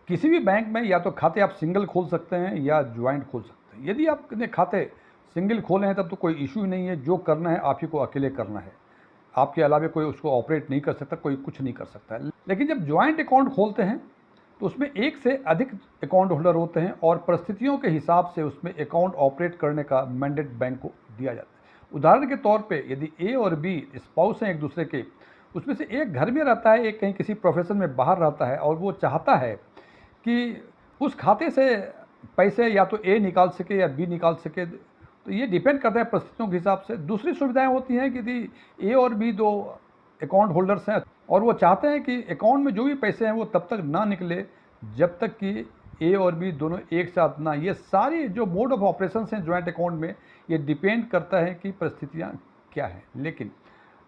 किसी भी बैंक में या तो खाते आप सिंगल खोल सकते हैं या ज्वाइंट खोल सकते हैं। यदि आपने खाते सिंगल खोले हैं तब तो कोई इशू ही नहीं है, जो करना है आप ही को अकेले करना है, आपके अलावा कोई उसको ऑपरेट नहीं कर सकता, कोई कुछ नहीं कर सकता है। लेकिन जब ज्वाइंट अकाउंट खोलते हैं तो उसमें एक से अधिक अकाउंट होल्डर होते हैं और परिस्थितियों के हिसाब से उसमें अकाउंट ऑपरेट करने का मैंडेट बैंक को दिया जाता है। उदाहरण के तौर पे यदि ए और बी स्पाउस हैं एक दूसरे के, उसमें से एक घर में रहता है, एक कहीं किसी प्रोफेशन में बाहर रहता है और वो चाहता है कि उस खाते से पैसे या तो ए निकाल सके या बी निकाल सके, तो ये डिपेंड करता है परिस्थितियों के हिसाब से। दूसरी सुविधाएं होती हैं कि यदि ए और बी दो अकाउंट होल्डर्स हैं और वो चाहते हैं कि अकाउंट में जो भी पैसे हैं वो तब तक ना निकले जब तक कि ए और बी दोनों एक साथ ना। ये सारी जो मोड ऑफ ऑपरेशंस हैं ज्वाइंट अकाउंट में, ये डिपेंड करता है कि परिस्थितियाँ क्या हैं। लेकिन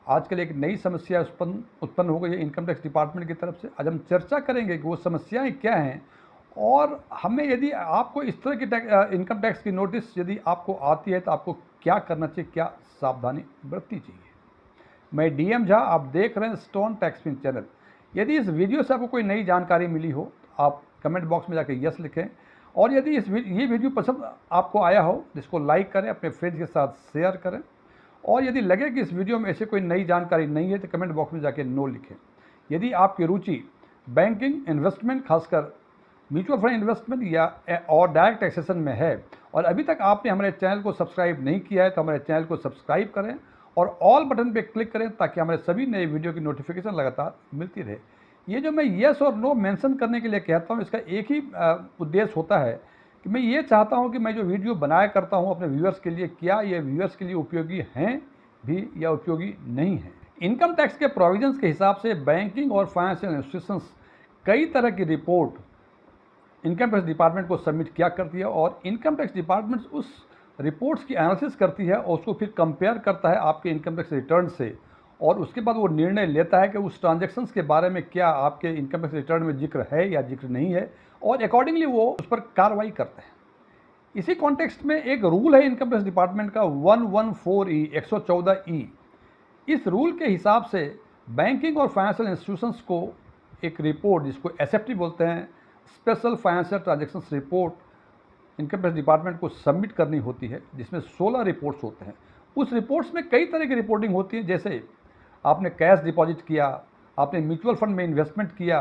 आजकल एक नई समस्या उत्पन्न हो गई है इनकम टैक्स डिपार्टमेंट की तरफ से। आज हम चर्चा करेंगे कि वो समस्याएं क्या हैं और हमें यदि आपको इस तरह की इनकम टैक्स की नोटिस यदि आपको आती है तो आपको क्या करना चाहिए, क्या सावधानी बरतनी चाहिए। मैं डीएम झा, आप देख रहे हैं स्टोन टैक्सपिन चैनल। यदि इस वीडियो से आपको कोई नई जानकारी मिली हो तो आप कमेंट बॉक्स में जाकर यस लिखें, और यदि ये वीडियो पसंद आपको आया हो जिसको लाइक करें, अपने फ्रेंड्स के साथ शेयर करें, और यदि लगे कि इस वीडियो में ऐसे कोई नई जानकारी नहीं है तो कमेंट बॉक्स में जाके नो लिखें। यदि आपकी रुचि बैंकिंग, इन्वेस्टमेंट, खासकर म्यूचुअल फंड इन्वेस्टमेंट या और डायरेक्ट टैक्सेशन में है और अभी तक आपने हमारे चैनल को सब्सक्राइब नहीं किया है तो हमारे चैनल को सब्सक्राइब करें और ऑल बटन पे क्लिक करें ताकि हमारे सभी नए वीडियो की नोटिफिकेशन लगातार मिलती रहे। ये जो मैं येस और नो मेंशन करने के लिए कहता हूँ, इसका एक ही उद्देश्य होता है कि मैं ये चाहता हूँ कि मैं जो वीडियो बनाया करता हूँ अपने व्यूअर्स के लिए, क्या ये व्यूअर्स के लिए उपयोगी हैं भी या उपयोगी नहीं हैं। इनकम टैक्स के प्रोविजंस के हिसाब से बैंकिंग और फाइनेंशियल इंस्टीट्यूशंस कई तरह की रिपोर्ट इनकम टैक्स डिपार्टमेंट को सबमिट किया करती है और इनकम टैक्स डिपार्टमेंट उस रिपोर्ट्स की एनालिसिस करती है और उसको फिर कंपेयर करता है आपके इनकम टैक्स रिटर्न से, और उसके बाद वो निर्णय लेता है कि उस ट्रांजैक्शंस के बारे में क्या आपके इनकम टैक्स रिटर्न में जिक्र है या जिक्र नहीं है, और अकॉर्डिंगली वो उस पर कार्रवाई करते हैं। इसी कॉन्टेक्स्ट में एक रूल है इनकम टैक्स डिपार्टमेंट का 114E 114E। इस रूल के हिसाब से बैंकिंग और फाइनेंशियल इंस्टीट्यूशंस को एक रिपोर्ट जिसको एसएफटी बोलते हैं, special financial transactions report, income tax department को सबमिट करनी होती है, जिसमें 16 रिपोर्ट्स होते हैं। उस रिपोर्ट्स में कई तरह की रिपोर्टिंग होती है, जैसे आपने कैश डिपॉजिट किया, आपने म्यूचुअल फंड में इन्वेस्टमेंट किया,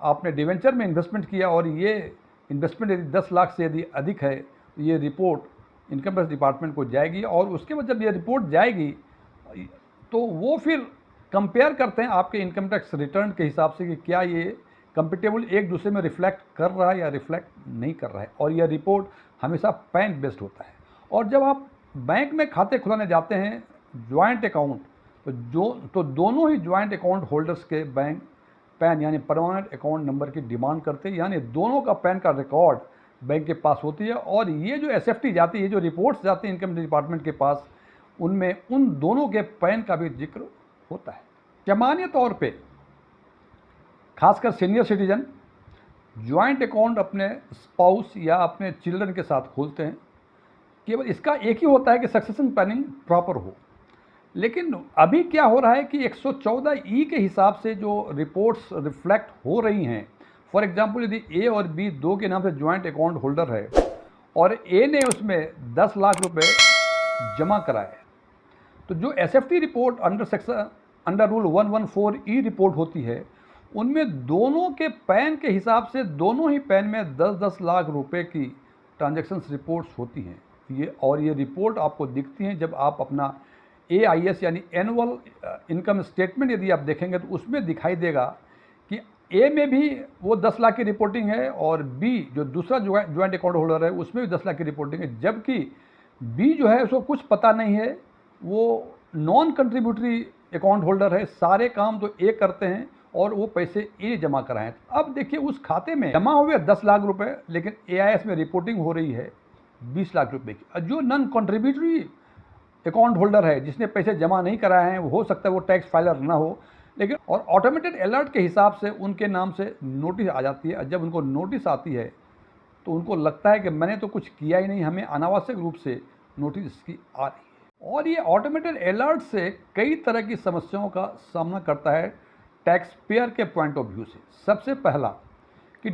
आपने डिवेंचर में इन्वेस्टमेंट किया और ये इन्वेस्टमेंट यदि 10 लाख से यदि अधिक है तो ये रिपोर्ट इनकम टैक्स डिपार्टमेंट को जाएगी, और उसके बाद जब ये रिपोर्ट जाएगी तो वो फिर कंपेयर करते हैं आपके इनकम टैक्स रिटर्न के हिसाब से कि क्या ये कंपेटेबल एक दूसरे में रिफ्लेक्ट कर रहा है या रिफ्लेक्ट नहीं कर रहा है, और यह रिपोर्ट हमेशा पैन बेस्ड होता है। और जब आप बैंक में खाते खुलाने जाते हैं ज्वाइंट अकाउंट, तो दोनों ही ज्वाइंट अकाउंट होल्डर्स के बैंक पैन यानी परमानेंट अकाउंट नंबर की डिमांड करते हैं, यानी दोनों का पैन का रिकॉर्ड बैंक के पास होती है, और ये जो एसएफटी जाती है, जो रिपोर्ट्स जाती है इनकम डिपार्टमेंट के पास, उनमें उन दोनों के पैन का भी जिक्र होता है। सामान्य तौर पे खासकर सीनियर सिटीजन ज्वाइंट अकाउंट अपने स्पाउस या अपने चिल्ड्रन के साथ खोलते हैं। केवल इसका एक ही होता है कि सक्सेशन प्लानिंग प्रॉपर हो। लेकिन अभी क्या हो रहा है कि 114E के हिसाब से जो रिपोर्ट्स रिफ्लेक्ट हो रही हैं, फॉर एग्जांपल यदि ए और बी दो के नाम से ज्वाइंट अकाउंट होल्डर है और ए ने उसमें 10 लाख रुपए जमा कराए, तो जो SFT report under rule 114E report होती है, उनमें दोनों के पैन के हिसाब से दोनों ही पैन में 10-10 लाख रुपए की ट्रांजैक्शंस रिपोर्ट्स होती हैं। ये रिपोर्ट आपको दिखती हैं जब आप अपना AIS यानी एनुअल इनकम स्टेटमेंट यदि आप देखेंगे तो उसमें दिखाई देगा कि ए में भी वो 10 लाख की रिपोर्टिंग है और बी जो दूसरा ज्वाइंट अकाउंट होल्डर है उसमें भी 10 लाख की रिपोर्टिंग है, जबकि बी जो है उसको कुछ पता नहीं है, वो नॉन कंट्रीब्यूटरी अकाउंट होल्डर है, सारे काम तो ए करते हैं और वो पैसे ए जमा कराएं। अब देखिए उस खाते में जमा हुए 10 लाख रुपए, लेकिन AIS में रिपोर्टिंग हो रही है 20 लाख रुपए की। जो नॉन कंट्रीब्यूटरी अकाउंट होल्डर है जिसने पैसे जमा नहीं कराए हैं, वो हो सकता है वो टैक्स फाइलर ना हो, लेकिन और ऑटोमेटेड अलर्ट के हिसाब से उनके नाम से नोटिस आ जाती है। जब उनको नोटिस आती है तो उनको लगता है कि मैंने तो कुछ किया ही नहीं, हमें अनावश्यक रूप से नोटिस इसकी आ रही है। और ये ऑटोमेटेड अलर्ट से कई तरह की समस्याओं का सामना करता है टैक्स पेयर के पॉइंट ऑफ व्यू से। सबसे पहला कि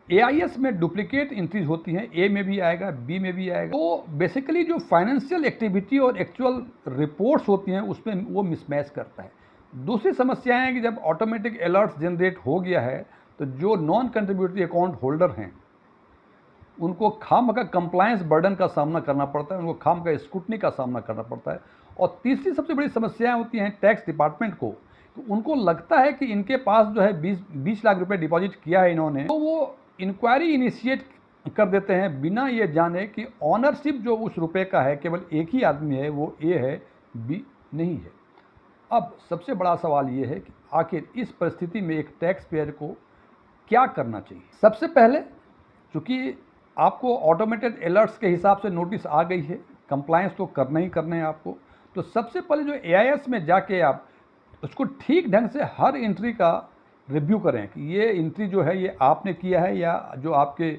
एआईएस में डुप्लीकेट एंट्रीज होती हैं, ए में भी आएगा, बी में भी आएगा। तो बेसिकली जो फाइनेंशियल एक्टिविटी और एक्चुअल रिपोर्ट्स होती हैं उसमें वो मिसमैच करता है। दूसरी समस्या है कि जब ऑटोमेटिक अलर्ट्स जनरेट हो गया है तो जो नॉन कंट्रीब्यूटरी अकाउंट होल्डर हैं उनको खामखा कंप्लायंस बर्डन का सामना करना पड़ता है, उनको खामखा स्क्रूटनी का सामना करना पड़ता है। और तीसरी सबसे बड़ी समस्याएं होती हैं टैक्स डिपार्टमेंट को, तो उनको लगता है कि इनके पास जो है 20 लाख रुपए डिपॉजिट किया है इन्होंने, तो वो इंक्वायरी इनिशिएट कर देते हैं बिना ये जाने कि ऑनरशिप जो उस रुपए का है केवल एक ही आदमी है, वो ए है, बी नहीं है। अब सबसे बड़ा सवाल ये है कि आखिर इस परिस्थिति में एक टैक्स पेयर को क्या करना चाहिए। सबसे पहले, चूँकि आपको ऑटोमेटेड अलर्ट्स के हिसाब से नोटिस आ गई है, कंप्लायंस तो करना ही करना है आपको, तो सबसे पहले जो एआईएस में जाके आप उसको ठीक ढंग से हर एंट्री का रिव्यू करें कि ये एंट्री जो है ये आपने किया है या जो आपके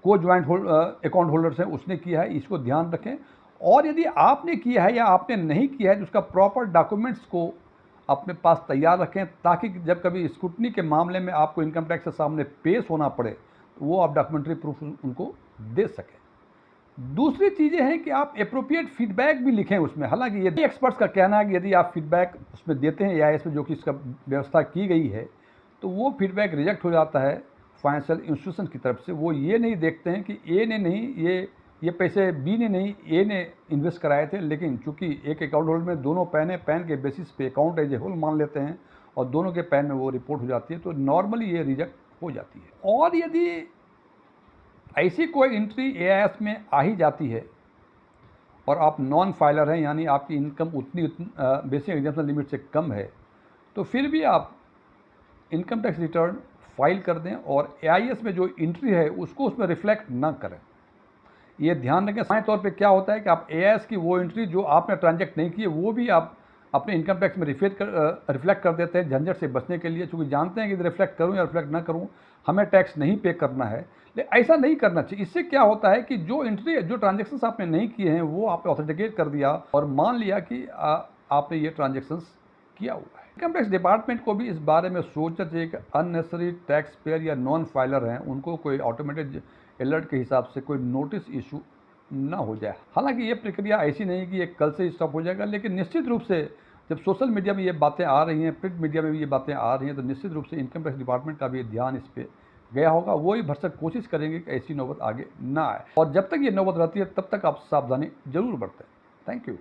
को ज्वाइंट अकाउंट होल्डर्स हैं उसने किया है, इसको ध्यान रखें। और यदि आपने किया है या आपने नहीं किया है तो उसका प्रॉपर डॉक्यूमेंट्स को अपने पास तैयार रखें, ताकि जब कभी स्क्रूटनी के मामले में आपको इनकम टैक्स के सामने पेश होना पड़े तो वो आप डॉक्यूमेंट्री प्रूफ उनको दे सकें। दूसरी चीज़ें हैं कि आप एप्रोप्रिएट फीडबैक भी लिखें उसमें। हालांकि ये एक्सपर्ट्स का कहना है कि यदि आप फीडबैक उसमें देते हैं एआईएस में जो कि इसका व्यवस्था की गई है, तो वो फीडबैक रिजेक्ट हो जाता है फाइनेंशियल इंस्टीट्यूशन की तरफ से। वो ये नहीं देखते हैं कि ए ने नहीं ये पैसे बी ने नहीं ए ने इन्वेस्ट कराए थे, लेकिन चूंकि एक अकाउंट होल्डर में दोनों पैन है, पैन के बेसिस पे अकाउंट एज ए होल मान लेते हैं और दोनों के पैन में वो रिपोर्ट हो जाती है, तो नॉर्मली ये रिजेक्ट हो जाती है। और यदि ऐसी कोई एंट्री एआईएस में आ ही जाती है और आप नॉन फाइलर हैं, यानी आपकी इनकम उतनी बेसिक एग्जाम्पन लिमिट से कम है, तो फिर भी आप इनकम टैक्स रिटर्न फाइल कर दें और एआईएस में जो एंट्री है उसको उसमें रिफ्लेक्ट ना करें। ये ध्यान रखें। सामान्य तौर पे क्या होता है कि आप एआईएस की वो एंट्री जो आपने ट्रांजैक्ट नहीं की है वो भी आप अपने इनकम टैक्स में रिफ्लेक्ट कर देते हैं झंझट से बचने के लिए, क्योंकि जानते हैं कि रिफ्लेक्ट करूं या रिफ्लेक्ट ना करूं हमें टैक्स नहीं पे करना है। लेकिन ऐसा नहीं करना चाहिए। इससे क्या होता है कि जो एंट्री जो ट्रांजेक्शन्स आपने नहीं किए हैं वो आपने ऑथेंटिकेट कर दिया और मान लिया कि आपने ये ट्रांजेक्शन्स किया हुआ है। इनकम टैक्स डिपार्टमेंट को भी इस बारे में सोचना चाहिए कि अननेसेसरी टैक्स पेयर या नॉन फाइलर हैं उनको कोई ऑटोमेटेड अलर्ट के हिसाब से कोई नोटिस इशू ना हो जाए। हालांकि ये प्रक्रिया ऐसी नहीं कि ये कल से स्टॉप हो जाएगा, लेकिन निश्चित रूप से जब सोशल मीडिया में ये बातें आ रही हैं, प्रिंट मीडिया में भी ये बातें आ रही हैं, तो निश्चित रूप से इनकम टैक्स डिपार्टमेंट का भी ध्यान इस पर गया होगा। वो ही भरसक कोशिश करेंगे कि ऐसी नौबत आगे ना आए, और जब तक ये नौबत रहती है तब तक आप सावधानी जरूर बरतें। Thank you.